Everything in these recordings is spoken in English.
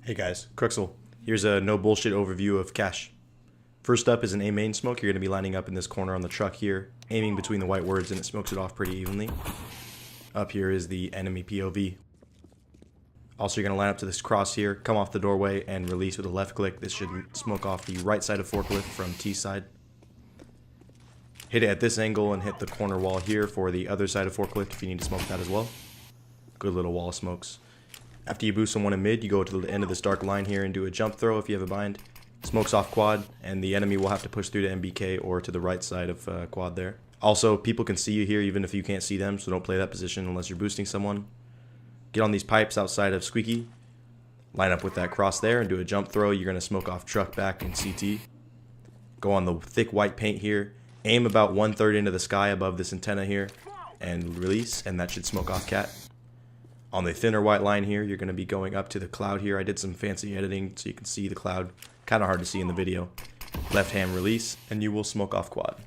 Hey guys, Cruxal. Here's a no bullshit overview of cache. First up is an A main smoke. You're going to be lining up in this corner on the truck here, aiming between the white words, and it smokes it off pretty evenly. Up here is the enemy POV. Also, you're going to line up to this cross here, come off the doorway, and release with a left click. This should smoke off the right side of forklift from T side. Hit it at this angle and hit the corner wall here for the other side of forklift if you need to smoke that as well. Good little wall of smokes. After you boost someone in mid, you go to the end of this dark line here and do a jump throw if you have a bind. Smokes off quad, and the enemy will have to push through to MBK or to the right side of quad there. Also, people can see you here even if you can't see them, so don't play that position unless you're boosting someone. Get on these pipes outside of Squeaky. Line up with that cross there and do a jump throw. You're going to smoke off truck back in CT. Go on the thick white paint here. Aim about 1/3 into the sky above this antenna here and release, and that should smoke off cat. On the thinner white line here, you're going to be going up to the cloud here. I did some fancy editing so you can see the cloud. Kind of hard to see in the video. Left hand release, and you will smoke off quad.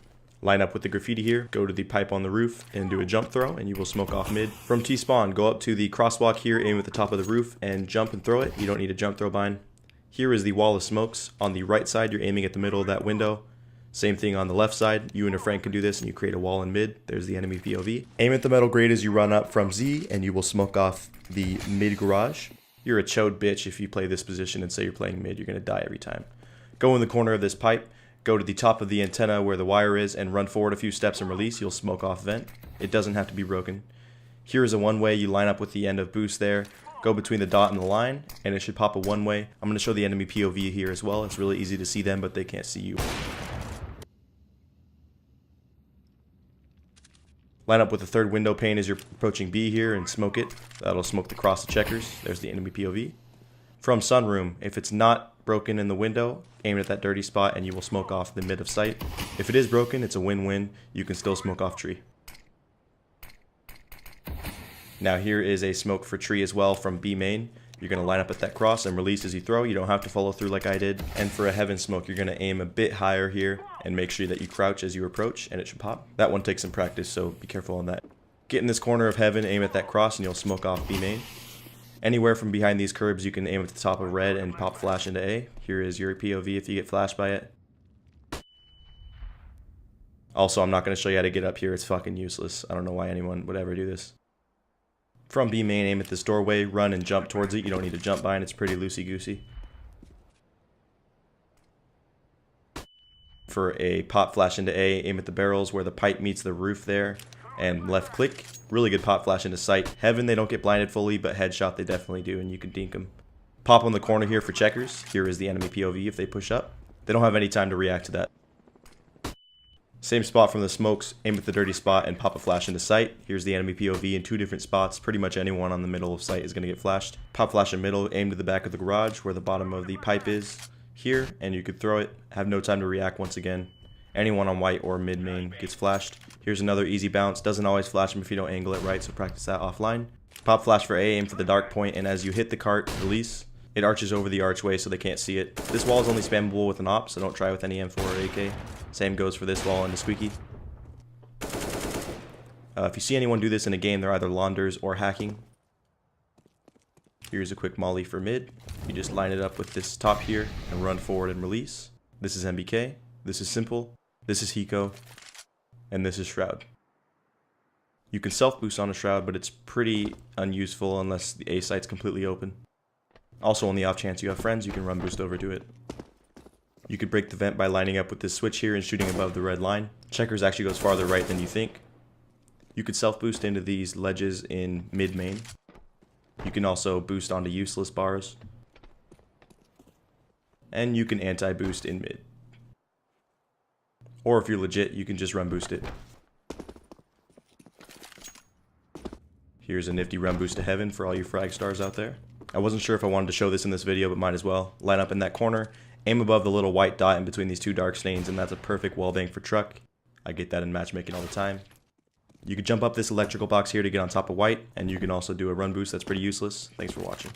Line up with the graffiti here, go to the pipe on the roof, and do a jump throw, and you will smoke off mid. From T-spawn, go up to the crosswalk here, aim at the top of the roof, and jump and throw it. You don't need a jump throw bind. Here is the wall of smokes. On the right side, you're aiming at the middle of that window. Same thing on the left side. You and a friend can do this and you create a wall in mid. There's the enemy POV. Aim at the metal grate as you run up from Z and you will smoke off the mid garage. You're a chode bitch if you play this position and say you're playing mid. You're going to die every time. Go in the corner of this pipe. Go to the top of the antenna where the wire is and run forward a few steps and release. You'll smoke off vent. It doesn't have to be broken. Here is a one-way. You line up with the end of boost there. Go between the dot and the line and it should pop a one-way. I'm going to show the enemy POV here as well. It's really easy to see them but they can't see you. Line up with the third window pane as you're approaching B here and smoke it. That'll smoke the cross of checkers. There's the enemy POV. From sunroom, if it's not broken in the window, aim at that dirty spot and you will smoke off the mid of sight. If it is broken, it's a win-win. You can still smoke off tree. Now here is a smoke for tree as well from B main. You're going to line up at that cross and release as you throw. You don't have to follow through like I did. And for a heaven smoke, you're going to aim a bit higher here and make sure that you crouch as you approach and it should pop. That one takes some practice, so be careful on that. Get in this corner of heaven, aim at that cross, and you'll smoke off B main. Anywhere from behind these curbs, you can aim at the top of red and pop flash into A. Here is your POV if you get flashed by it. Also, I'm not going to show you how to get up here. It's fucking useless. I don't know why anyone would ever do this. From B main, aim at this doorway, run and jump towards it. You don't need to jump bind, it's pretty loosey-goosey. For a pop flash into A, aim at the barrels where the pipe meets the roof there, and left click. Really good pop flash into sight. Heaven, they don't get blinded fully, but headshot they definitely do, and you can dink them. Pop on the corner here for checkers. Here is the enemy POV if they push up. They don't have any time to react to that. Same spot from the smokes, aim at the dirty spot and pop a flash into sight. Here's the enemy POV in two different spots. Pretty much anyone on the middle of sight is going to get flashed. Pop flash in middle, aim to the back of the garage where the bottom of the pipe is here, and you could throw it. Have no time to react once again. Anyone on white or mid main gets flashed. Here's another easy bounce. Doesn't always flash them if you don't angle it right, so practice that offline. Pop flash for A, aim for the dark point, and as you hit the cart, release. It arches over the archway so they can't see it. This wall is only spammable with an op, so don't try with any M4 or AK. Same goes for this wall into Squeaky. If you see anyone do this in a game, they're either launders or hacking. Here's a quick molly for mid. You just line it up with this top here and run forward and release. This is MBK. This is simple. This is Hiko. And this is Shroud. You can self-boost on a Shroud, but it's pretty unuseful unless the A site's completely open. Also, on the off chance you have friends, you can run boost over to it. You could break the vent by lining up with this switch here and shooting above the red line. Checkers actually goes farther right than you think. You could self-boost into these ledges in mid-main. You can also boost onto useless bars. And you can anti-boost in mid. Or if you're legit, you can just run boost it. Here's a nifty run boost to heaven for all you frag stars out there. I wasn't sure if I wanted to show this in this video, but might as well. Line up in that corner, aim above the little white dot in between these two dark stains, and that's a perfect wallbang for truck. I get that in matchmaking all the time. You can jump up this electrical box here to get on top of white, and you can also do a run boost that's pretty useless. Thanks for watching.